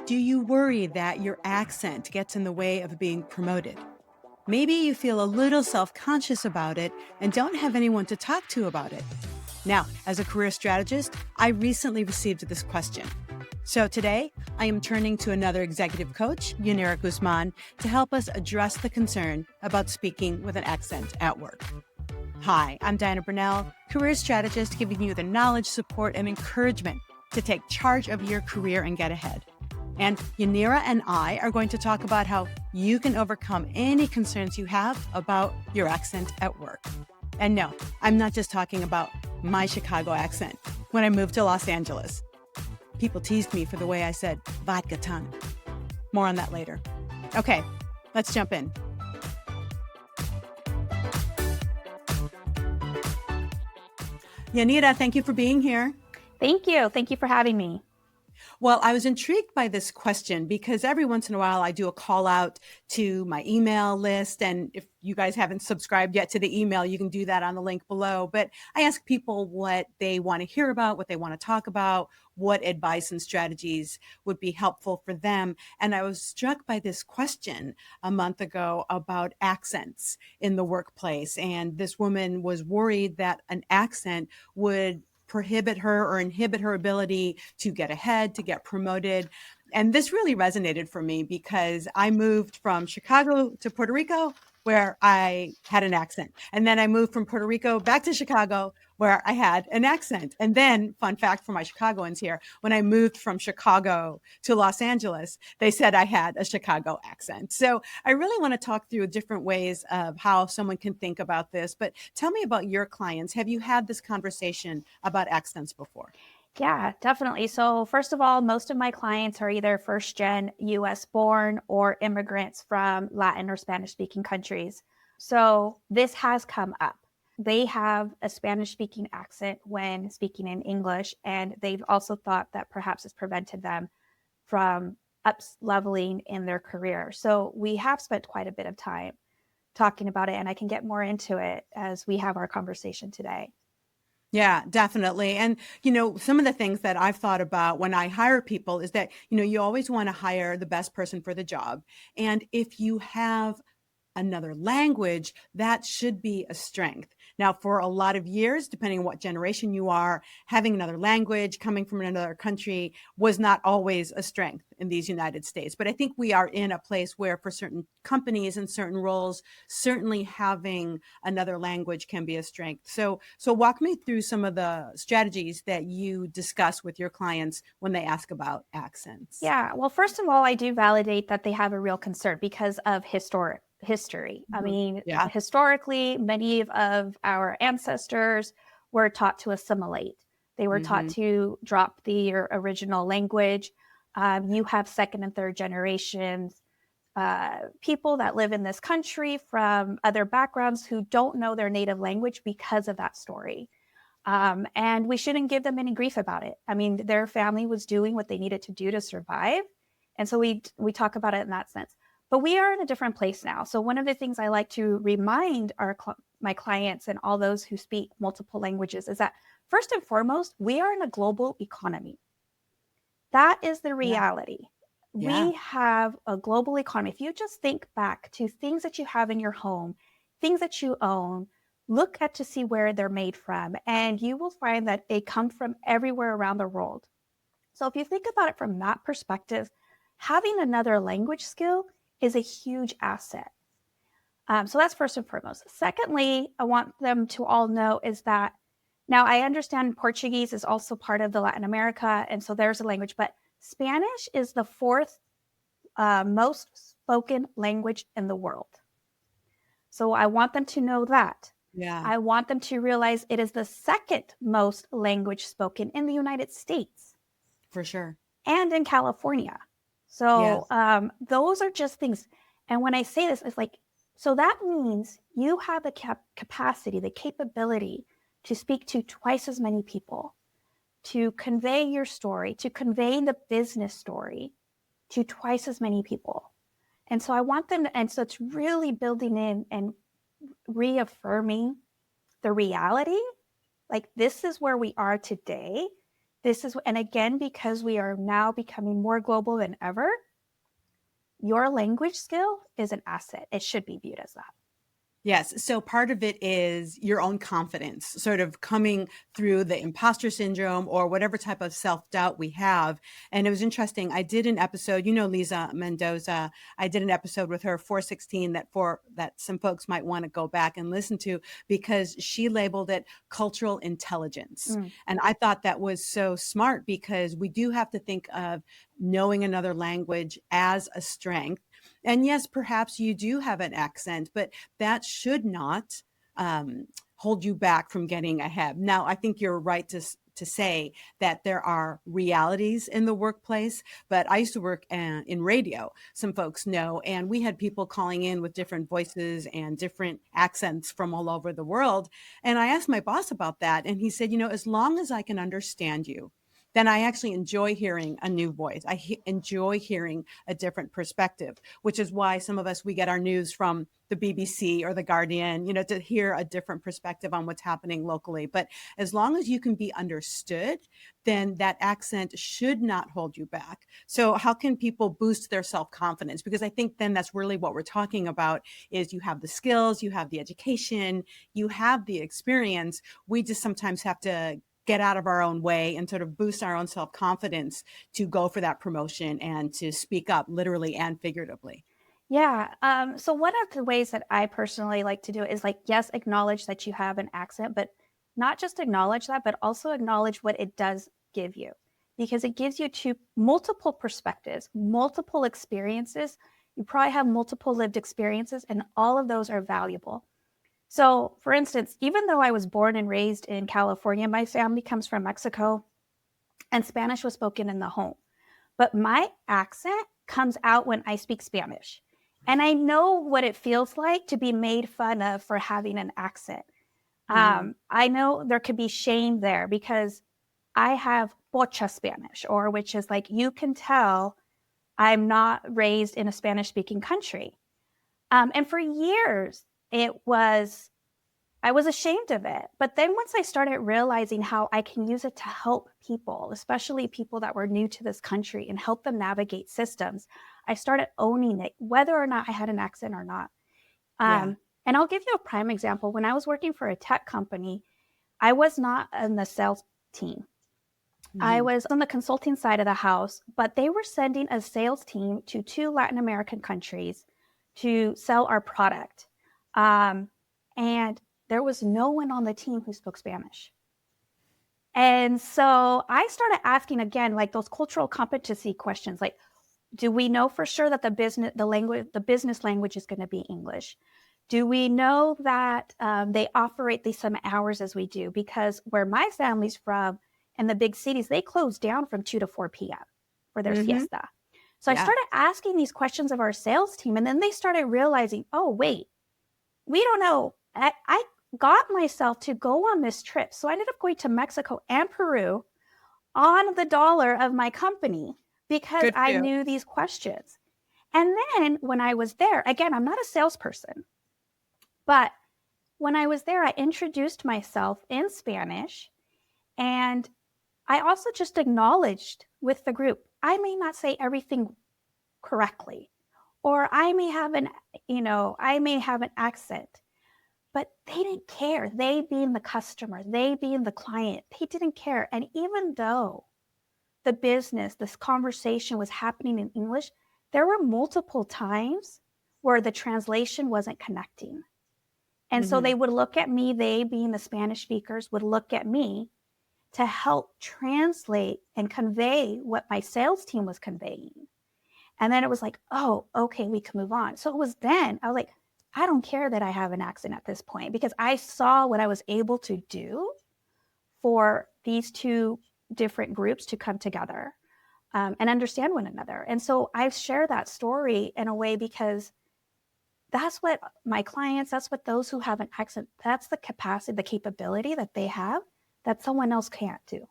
Do you worry that your accent gets in the way of being promoted? Maybe you feel a little self conscious about it and don't have anyone to talk to about it. Now, as a career strategist, I recently received this question. So today, I am turning to another executive coach, Yanira Guzman, to help us address the concern about speaking with an accent at work. Hi, I'm Diana Burnell, career strategist, giving you the knowledge, support, and encouragement to take charge of your career and get ahead. And Yanira and I are going to talk about how you can overcome any concerns you have about your accent at work. And no, I'm not just talking about my Chicago accent when I moved to Los Angeles. People teased me for the way I said vodka tonic. More on that later. Okay, let's jump in. Yanira, thank you for being here. Thank you. Thank you for having me. Well, I was intrigued by this question because every once in a while I do a call out to my email list. And if you guys haven't subscribed yet to the email, you can do that on the link below. But I ask people what they want to hear about, what they want to talk about, what advice and strategies would be helpful for them. And I was struck by this question a month ago about accents in the workplace. And this woman was worried that an accent would prohibit her or inhibit her ability to get ahead, to get promoted. And this really resonated for me because I moved from Chicago to Puerto Rico where I had an accent. And then I moved from Puerto Rico back to Chicago where I had an accent. And then, fun fact for my Chicagoans here, when I moved from Chicago to Los Angeles, they said I had a Chicago accent. So I really want to talk through different ways of how someone can think about this. But tell me about your clients. Have you had this conversation about accents before? Yeah, definitely. So first of all, most of my clients are either first gen US born or immigrants from Latin or Spanish speaking countries. So this has come up. They have a Spanish speaking accent when speaking in English, and they've also thought that perhaps it's prevented them from up leveling in their career. So we have spent quite a bit of time talking about it, and I can get more into it as we have our conversation today. Yeah, definitely. And, some of the things that I've thought about when I hire people is that, you always want to hire the best person for the job. And if you have another language, that should be a strength. Now, for a lot of years, depending on what generation you are, having another language, coming from another country was not always a strength in these United States. But I think we are in a place where for certain companies and certain roles, certainly having another language can be a strength. So walk me through some of the strategies that you discuss with your clients when they ask about accents. Yeah, well, first of all, I do validate that they have a real concern because of history. I Mhm. mean, Yeah. historically, many of our ancestors were taught to assimilate. They were taught Hmm. to drop their original language. You have second and third generations, people that live in this country from other backgrounds who don't know their native language because of that story. And we shouldn't give them any grief about it. I mean, their family was doing what they needed to do to survive. And so we talk about it in that sense. But we are in a different place now. So one of the things I like to remind my clients and all those who speak multiple languages is that first and foremost, we are in a global economy. That is the Yeah. reality. Yeah. We have a global economy. If you just think back to things that you have in your home, things that you own, look at to see where they're made from, and you will find that they come from everywhere around the world. So if you think about it from that perspective, having another language skill is a huge asset. So that's first and foremost. Secondly, I want them to all know is that now I understand Portuguese is also part of the Latin America, and so there's a language, but Spanish is the fourth most spoken language in the world. So I want them to know that. Yeah. I want them to realize it is the second most language spoken in the United States For sure. and in California. So Yes. those are just things. And when I say this, it's like, so that means you have the capacity, the capability to speak to twice as many people, to convey your story, to convey the business story to twice as many people. And so I want them to, and so it's really building in and reaffirming the reality. Like, this is where we are today. And again, because we are now becoming more global than ever, your language skill is an asset. It should be viewed as that. Yes. So part of it is your own confidence, sort of coming through the imposter syndrome or whatever type of self-doubt we have. And it was interesting. I did an episode, Lisa Mendoza. I did an episode with her, 416, that some folks might want to go back and listen to, because she labeled it cultural intelligence. Mm. And I thought that was so smart, because we do have to think of knowing another language as a strength. And yes, perhaps you do have an accent, but that should not hold you back from getting ahead. Now, I think you're right to say that there are realities in the workplace, but I used to work in radio, some folks know, and we had people calling in with different voices and different accents from all over the world. And I asked my boss about that, and he said, as long as I can understand you, then I actually enjoy hearing a new voice. Enjoy hearing a different perspective, which is why some of us, we get our news from the BBC or the Guardian, to hear a different perspective on what's happening locally. But as long as you can be understood, then that accent should not hold you back. So how can people boost their self-confidence? Because I think then that's really what we're talking about, is you have the skills, you have the education, you have the experience. We just sometimes have to get out of our own way and sort of boost our own self-confidence to go for that promotion and to speak up, literally and figuratively. Yeah. So one of the ways that I personally like to do it is, like, yes, acknowledge that you have an accent, but not just acknowledge that, but also acknowledge what it does give you, because it gives you multiple perspectives, multiple experiences. You probably have multiple lived experiences, and all of those are valuable. So, for instance, even though I was born and raised in California, my family comes from Mexico, and Spanish was spoken in the home. But my accent comes out when I speak Spanish. And I know what it feels like to be made fun of for having an accent. Mm-hmm. I know there could be shame there, because I have pocha Spanish, or which is like, you can tell I'm not raised in a Spanish speaking country. And for years, I was ashamed of it. But then once I started realizing how I can use it to help people, especially people that were new to this country, and help them navigate systems, I started owning it, whether or not I had an accent or not. Yeah. And I'll give you a prime example. When I was working for a tech company, I was not in the sales team. I Mm-hmm. was on the consulting side of the house, but they were sending a sales team to 2 Latin American countries to sell our product. And there was no one on the team who spoke Spanish. And so I started asking again, like, those cultural competency questions, like, do we know for sure that the business language is going to be English? Do we know that they operate the same hours as we do? Because where my family's from, in the big cities, they close down from 2 to 4 p.m. for their Mm-hmm. siesta. So I Yeah. started asking these questions of our sales team, and then they started realizing, oh, wait, we don't know. I got myself to go on this trip. So I ended up going to Mexico and Peru on the dollar of my company, because Good for I you. knew these questions. And then when I was there, again, I'm not a salesperson, but when I was there, I introduced myself in Spanish, and I also just acknowledged with the group, I may not say everything correctly, or I may have an accent, but they didn't care. They being the customer, they being the client, they didn't care. And even though this conversation was happening in English, there were multiple times where the translation wasn't connecting. And so Mm-hmm. they would look at me, they being the Spanish speakers would look at me to help translate and convey what my sales team was conveying. And then it was like, oh, okay, we can move on. So it was then I was like, I don't care that I have an accent at this point, because I saw what I was able to do for these two different groups to come together and understand one another. And so I share that story in a way because that's what my clients, that's what those who have an accent, that's the capacity, the capability that they have that someone else can't do.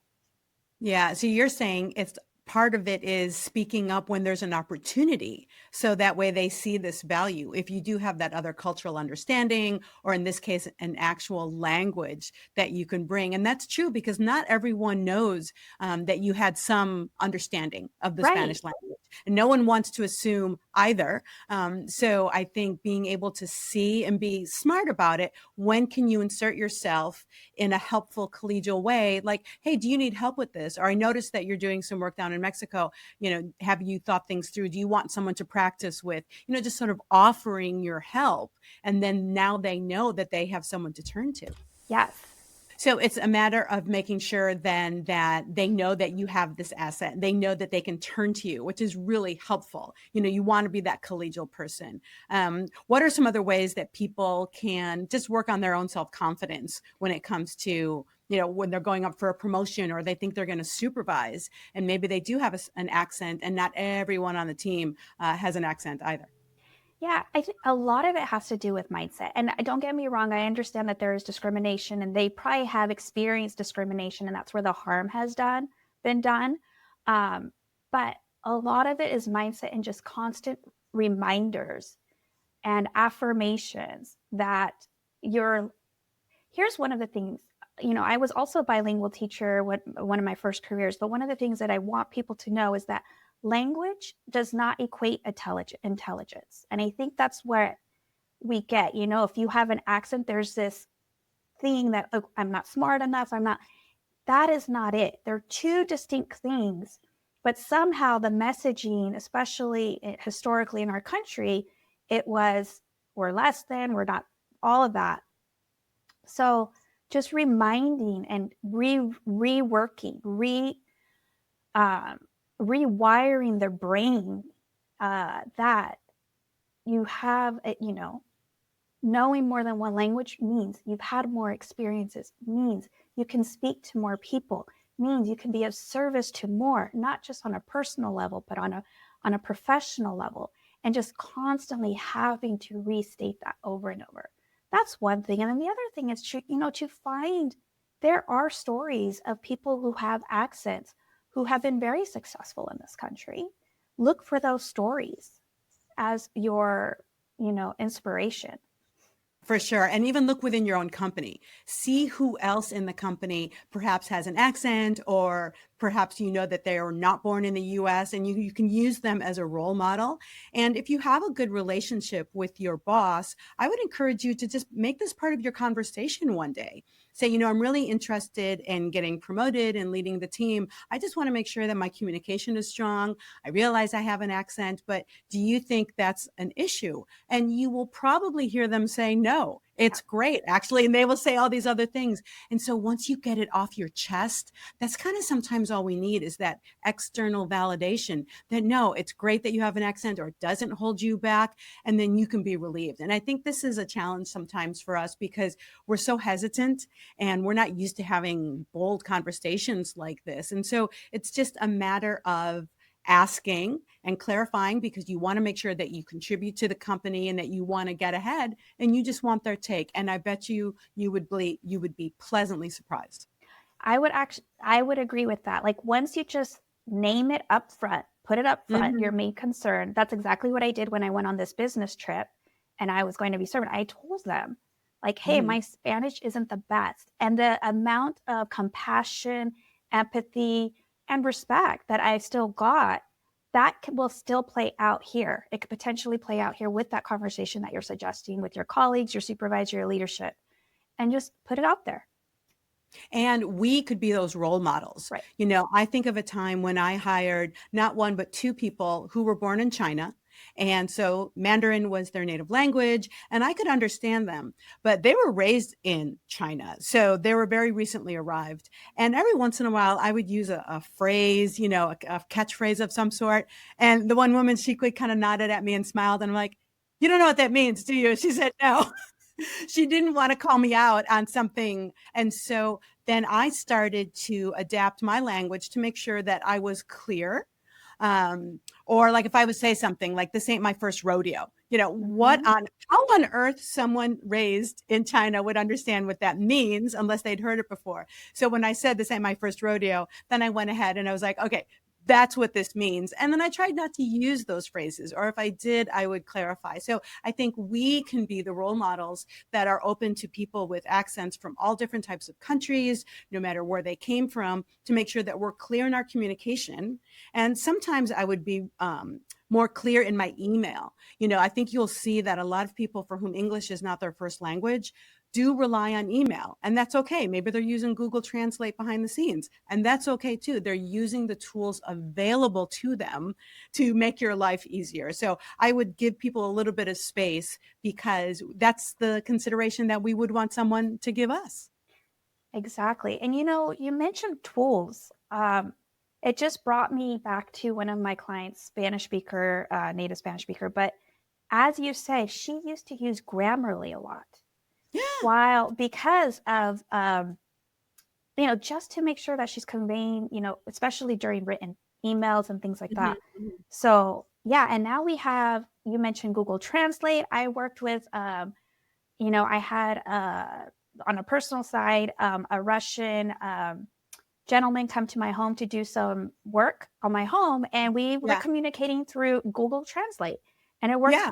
Yeah. So you're saying it's part of it is speaking up when there's an opportunity. So that way they see this value. If you do have that other cultural understanding, or in this case, an actual language that you can bring. And that's true because not everyone knows that you had some understanding of the Right. Spanish language. And no one wants to assume either. So I think being able to see and be smart about it, when can you insert yourself in a helpful collegial way? Like, hey, do you need help with this? Or I noticed that you're doing some work down in Mexico. Have you thought things through? Do you want someone to practice with? Just sort of offering your help. And then now they know that they have someone to turn to. Yes. So it's a matter of making sure then that they know that you have this asset. They know that they can turn to you, which is really helpful. You want to be that collegial person. What are some other ways that people can just work on their own self-confidence when it comes to, when they're going up for a promotion or they think they're going to supervise, and maybe they do have an accent, and not everyone on the team has an accent either? Yeah, I think a lot of it has to do with mindset. And don't get me wrong, I understand that there is discrimination and they probably have experienced discrimination and that's where the harm has been done. Um, but a lot of it is mindset and just constant reminders and affirmations that you're here's one of the things. I was also a bilingual teacher, one of my first careers, but one of the things that I want people to know is that language does not equate intelligence. And I think that's where we get, if you have an accent, there's this thing that, oh, I'm not smart enough. That is not it. They're two distinct things, but somehow the messaging, especially historically in our country, it was, we're less than, we're not, all of that. So just reminding and reworking, um, rewiring the brain that you have, knowing more than one language means you've had more experiences, means you can speak to more people, means you can be of service to more, not just on a personal level, but on a professional level, and just constantly having to restate that over and over. That's one thing. And then the other thing is to find there are stories of people who have accents who have been very successful in this country. Look for those stories as your, inspiration. For sure. And even look within your own company. See who else in the company perhaps has an accent, or perhaps that they are not born in the US, and you can use them as a role model. And if you have a good relationship with your boss, I would encourage you to just make this part of your conversation one day. Say, I'm really interested in getting promoted and leading the team. I just want to make sure that my communication is strong. I realize I have an accent, but do you think that's an issue? And you will probably hear them say, no, it's great, actually. And they will say all these other things. And so once you get it off your chest, that's kind of sometimes all we need, is that external validation that, no, it's great that you have an accent, or it doesn't hold you back. And then you can be relieved. And I think this is a challenge sometimes for us because we're so hesitant and we're not used to having bold conversations like this. And so it's just a matter of asking and clarifying, because you want to make sure that you contribute to the company and that you want to get ahead, and you just want their take. And I bet you would be pleasantly surprised. I would agree with that. Like once you just name it up front, put it up front, your main concern. That's exactly what I did when I went on this business trip and I was going to be served. I told them, like, hey, my Spanish isn't the best. And the amount of compassion, empathy, and respect that I still got, will still play out here. It could potentially play out here with that conversation that you're suggesting with your colleagues, your supervisor, your leadership, and just put it out there. And we could be those role models. Right. I think of a time when I hired not one, but two people who were born in China. And so Mandarin was their native language, and I could understand them, but they were raised in China. So they were very recently arrived. And every once in a while, I would use a phrase, a catchphrase of some sort. And the one woman, she kind of nodded at me and smiled. And I'm like, you don't know what that means, do you? She said, no. She didn't want to call me out on something. And so then I started to adapt my language to make sure that I was clear. Or like if I would say something like, this ain't my first rodeo, how on earth someone raised in China would understand what that means unless they'd heard it before. So when I said this ain't my first rodeo, then I went ahead and I was like, okay, that's what this means. And then I tried not to use those phrases, or if I did, I would clarify. So I think we can be the role models that are open to people with accents from all different types of countries, no matter where they came from, to make sure that we're clear in our communication. And sometimes I would be more clear in my email. I think you'll see that a lot of people for whom English is not their first language do rely on email, and that's okay. Maybe they're using Google Translate behind the scenes, and that's okay too. They're using the tools available to them to make your life easier. So I would give people a little bit of space, because that's the consideration that we would want someone to give us. Exactly. And you mentioned tools. It just brought me back to one of my clients, Spanish speaker, native Spanish speaker. But as you say, she used to use Grammarly a lot. Yeah. While because of just to make sure that she's conveying, especially during written emails and things like that. Mm-hmm. So yeah, and now you mentioned Google Translate. I worked with, I had on a personal side, a Russian gentleman come to my home to do some work on my home, and we were Yeah. communicating through Google Translate, and it worked Yeah.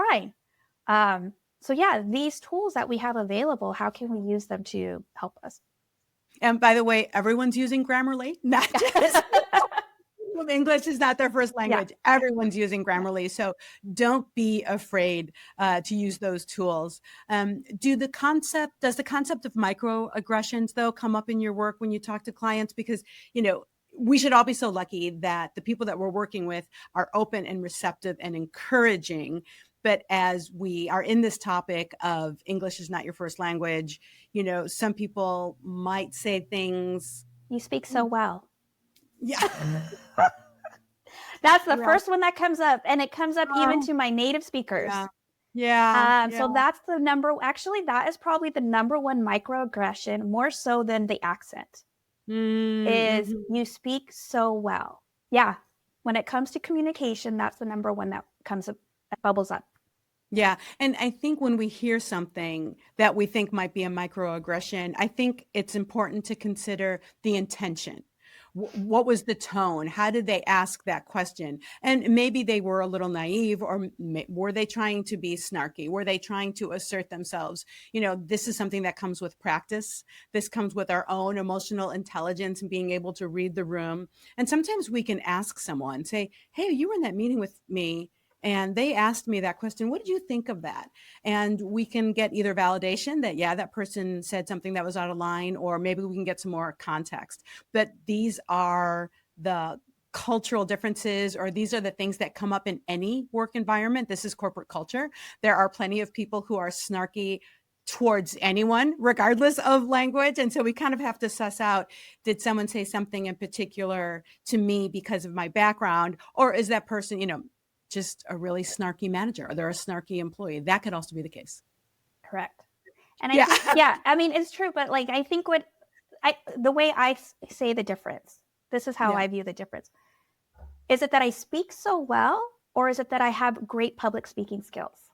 fine. So yeah, these tools that we have available, how can we use them to help us? And by the way, everyone's using Grammarly, not just English is not their first Yeah. language. Everyone's using Grammarly. So don't be afraid to use those tools. Does the concept of microaggressions, though, come up in your work when you talk to clients? Because, we should all be so lucky that the people that we're working with are open and receptive and encouraging. But as we are in this topic of English is not your first language, some people might say things. You speak so well. Yeah. That's the Yeah. first one that comes up, and it comes up even to my native speakers. Yeah. Yeah. Yeah. So that's actually, that is probably the number one microaggression, more so than the accent, is Mm-hmm. you speak so well. Yeah. When it comes to communication, that's the number one that comes up, that bubbles up. Yeah. And I think when we hear something that we think might be a microaggression, I think it's important to consider the intention. What was the tone? How did they ask that question? And maybe they were a little naive, or were they trying to be snarky? Were they trying to assert themselves? This is something that comes with practice. This comes with our own emotional intelligence and being able to read the room. And sometimes we can ask someone, say, hey, you were in that meeting with me, and they asked me that question. What did you think of that? And we can get either validation that, yeah, that person said something that was out of line, or maybe we can get some more context. But these are the cultural differences, or these are the things that come up in any work environment. This is corporate culture. There are plenty of people who are snarky towards anyone, regardless of language. And so we kind of have to suss out, did someone say something in particular to me because of my background? Or is that person, just a really snarky manager, or they're a snarky employee? That could also be the case. Correct. And I Yeah. think, yeah, I mean, it's true, but like, I think the way I say the difference, this is how Yeah. I view the difference. Is it that I speak so well, or is it that I have great public speaking skills?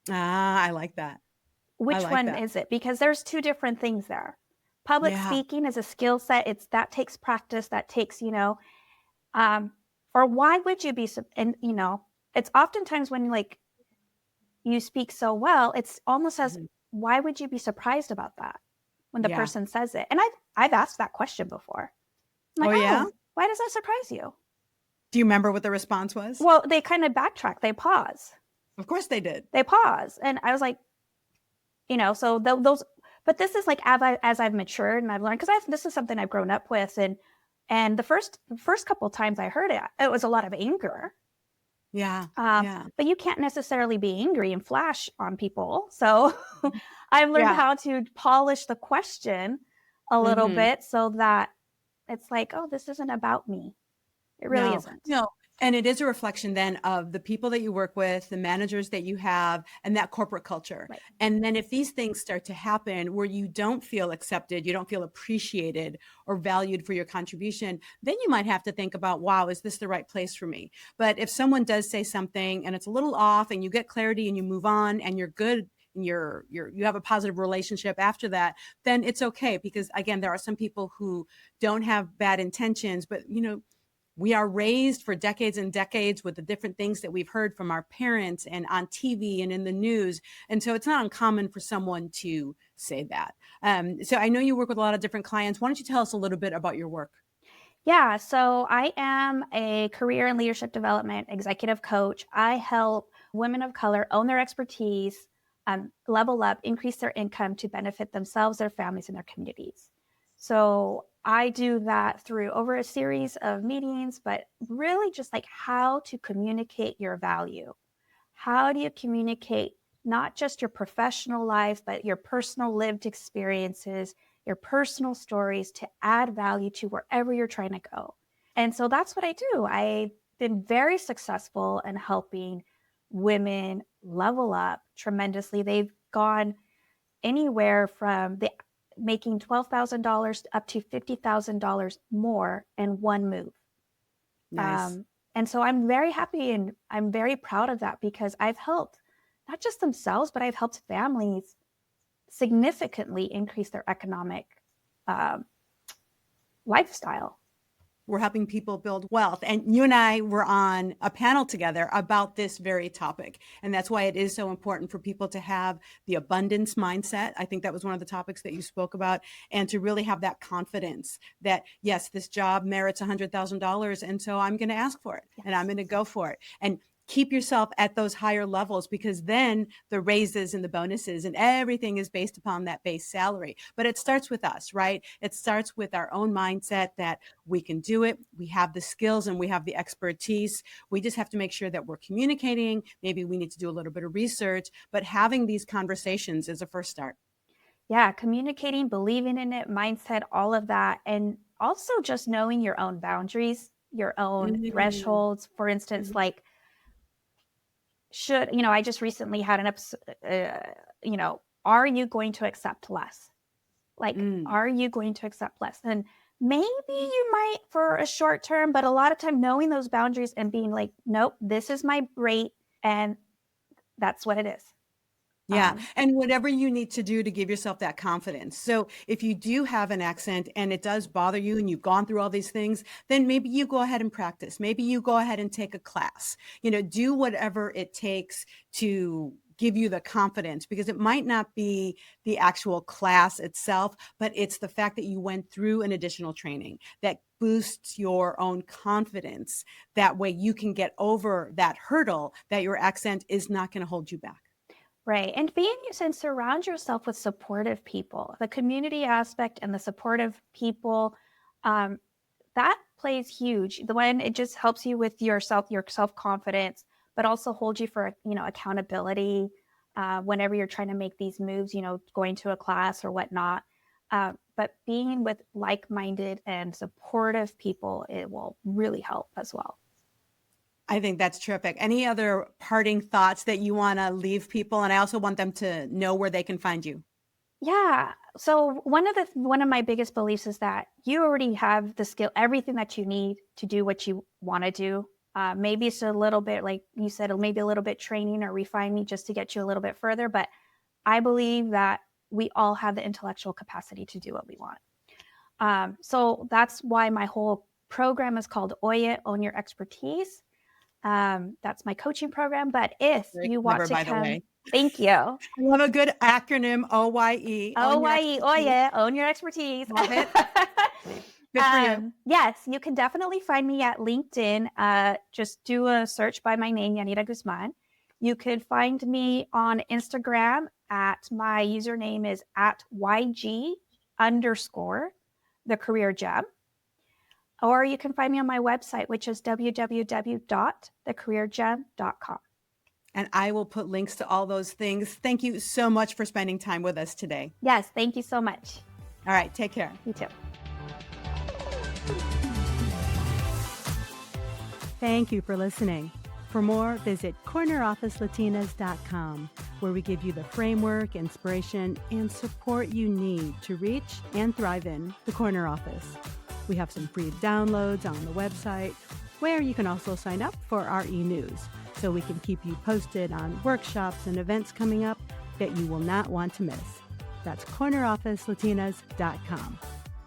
I like that. I Which like one that. is it? Because there's two different things there. Public Yeah. speaking is a skill set. That takes practice. That takes, or why would you be, and it's oftentimes when like you speak so well, it's almost as, Mhm. why would you be surprised about that when the Yeah. person says it? And I've asked that question before. I'm Oh, like, yeah. oh, why does that surprise you? Do you remember what the response was? Well, they kind of backtrack. They pause. Of course they did. They pause, and I was like, so those. But this is like, as I've matured and I've learned, because this is something I've grown up with, and the first couple of times I heard it, it was a lot of anger. Yeah. Yeah. But you can't necessarily be angry and flash on people. So I've learned Yeah. how to polish the question a little Mm-hmm. bit, so that it's like, oh, this isn't about me. It really No, isn't. no. And it is a reflection then of the people that you work with, the managers that you have, and that corporate culture. Right. And then if these things start to happen where you don't feel accepted, you don't feel appreciated or valued for your contribution, then you might have to think about, wow, is this the right place for me? But if someone does say something and it's a little off, and you get clarity and you move on and you're good, and you have a positive relationship after that, then it's okay. Because again, there are some people who don't have bad intentions, but we are raised for decades and decades with the different things that we've heard from our parents and on TV and in the news. And so it's not uncommon for someone to say that. So I know you work with a lot of different clients. Why don't you tell us a little bit about your work? Yeah, so I am a career and leadership development executive coach. I help women of color own their expertise, level up, increase their income to benefit themselves, their families, and their communities. So I do that through over a series of meetings, but really just like how to communicate your value. How do you communicate not just your professional life, but your personal lived experiences, your personal stories to add value to wherever you're trying to go? And so that's what I do. I've been very successful in helping women level up tremendously. They've gone anywhere from making $12,000 up to $50,000 more in one move. Nice. And so I'm very happy and I'm very proud of that because I've helped not just themselves, but I've helped families significantly increase their economic um, lifestyle. We're helping people build wealth. And you and I were on a panel together about this very topic. And that's why it is so important for people to have the abundance mindset. I think that was one of the topics that you spoke about, and to really have that confidence that, yes, this job merits $100,000. And so I'm going to ask for it, and I'm going to go for it. And keep yourself at those higher levels, because then the raises and the bonuses and everything is based upon that base salary. But it starts with us, right? It starts with our own mindset that we can do it. We have the skills and we have the expertise. We just have to make sure that we're communicating. Maybe we need to do a little bit of research, but having these conversations is a first start. Yeah, communicating, believing in it, mindset, all of that. And also just knowing your own boundaries, your own Mm-hmm. thresholds. For instance, like, I just recently had an episode, are you going to accept less? Like, Mm. are you going to accept less? And maybe you might for a short term, but a lot of time knowing those boundaries and being like, nope, this is my rate and that's what it is. Yeah. And whatever you need to do to give yourself that confidence. So if you do have an accent and it does bother you and you've gone through all these things, then maybe you go ahead and practice. Maybe you go ahead and take a class, do whatever it takes to give you the confidence, because it might not be the actual class itself, but it's the fact that you went through an additional training that boosts your own confidence. That way you can get over that hurdle that your accent is not going to hold you back. Right. And surround yourself with supportive people. The community aspect and the supportive people, that plays huge. The one, it just helps you with your self-confidence, but also hold you for, accountability whenever you're trying to make these moves, going to a class or whatnot. But being with like-minded and supportive people, it will really help as well. I think that's terrific. Any other parting thoughts that you want to leave people? And I also want them to know where they can find you. Yeah. So one of my biggest beliefs is that you already have the skill, everything that you need to do what you want to do. Maybe it's a little bit, like you said, maybe a little bit training or refining just to get you a little bit further. But I believe that we all have the intellectual capacity to do what we want. So that's why my whole program is called Oye, Own Your Expertise. That's my coaching program. But if Very you want clever, to by the come, way. thank you. I love a good acronym, OYE, Own Your OYE, oh Expertise. yeah, own your expertise. Love it. Good for you. Yes, you can definitely find me at LinkedIn. Just do a search by my name, Yanira Guzman. You could find me on Instagram my username is at YG _ the career gem. Or you can find me on my website, which is www.thecareergem.com. And I will put links to all those things. Thank you so much for spending time with us today. Yes, thank you so much. All right, take care. You too. Thank you for listening. For more, visit cornerofficelatinas.com, where we give you the framework, inspiration, and support you need to reach and thrive in the corner office. We have some free downloads on the website, where you can also sign up for our e-news, so we can keep you posted on workshops and events coming up that you will not want to miss. That's cornerofficelatinas.com.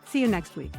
See you next week.